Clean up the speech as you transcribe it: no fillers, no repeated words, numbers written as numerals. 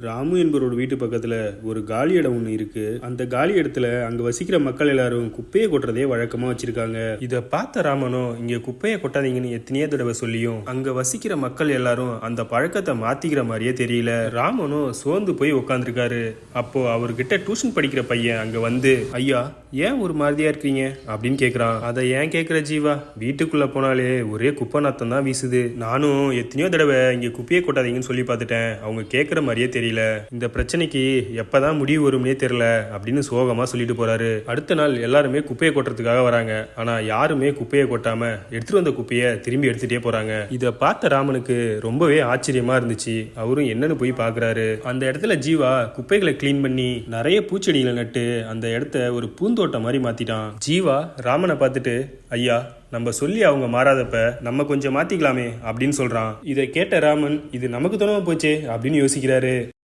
ராமு என்பவரோட வீட்டு பக்கத்துல ஒரு காலி இடம் ஒண்ணு இருக்கு. அந்த காலி இடத்துல அங்க வசிக்கிற மக்கள் எல்லாரும் குப்பையை கொட்டுறதே வழக்கமா வச்சிருக்காங்க. இத பார்த்த ராமனும் இங்க குப்பையை கொட்டாதீங்கன்னு எத்தனையோ தடவை சொல்லியும் அங்க வசிக்கிற மக்கள் எல்லாரும் அந்த பழக்கத்தை மாத்திக்கிற மாதிரியே தெரியல. ராமனும் சோர்ந்து போய் உட்காந்துருக்காரு. அப்போ அவர்கிட்ட டியூஷன் படிக்கிற பையன் அங்க வந்து, ஐயா ஏன் ஒரு மாதிரியா இருக்கீங்க அப்படின்னு கேக்குறான். அதை ஏன் கேக்குற ஜீவா, வீட்டுக்குள்ள போனாலே ஒரே குப்பை நாத்தம் தான் வீசுது. நானும் எத்தனையோ தடவை இங்க குப்பையை கொட்டாதீங்கன்னு சொல்லி பார்த்துட்டேன், அவங்க கேட்குற மாதிரியே தெரியல. இந்த பிரச்சனைக்கு எப்பதான் முடிவு வரும்னே தெரியல அப்படின்னு சோகமா சொல்லிட்டு போறாரு. அடுத்த நாள் எல்லாருமே குப்பையை கொட்டுறதுக்காக வராங்க. ஆனா யாருமே குப்பையை கொட்டாம எடுத்துட்டு வந்த குப்பையை திரும்பி எடுத்துட்டே போறாங்க. இத பார்த்த ராமனுக்கு ரொம்பவே ஆச்சரியமா இருந்துச்சு. அவரும் என்னன்னு போய் பாக்குறாரு. அந்த இடத்துல ஜீவா குப்பைகளை கிளீன் பண்ணி நிறைய பூச்செடிகளை நட்டு அந்த இடத்த ஒரு பூந்தோட்டம் மாதிரி மாத்திட்டான். ஜீவா ராமனை பார்த்துட்டு, ஐயா நம்ம சொல்லி அவங்க மாறாதப்ப நம்ம கொஞ்சம் மாத்திக்கலாமே அப்படின்னு சொல்றான். இதை கேட்ட ராமன், இது நமக்கு தோணாம போச்சே அப்படின்னு யோசிக்கிறாரு.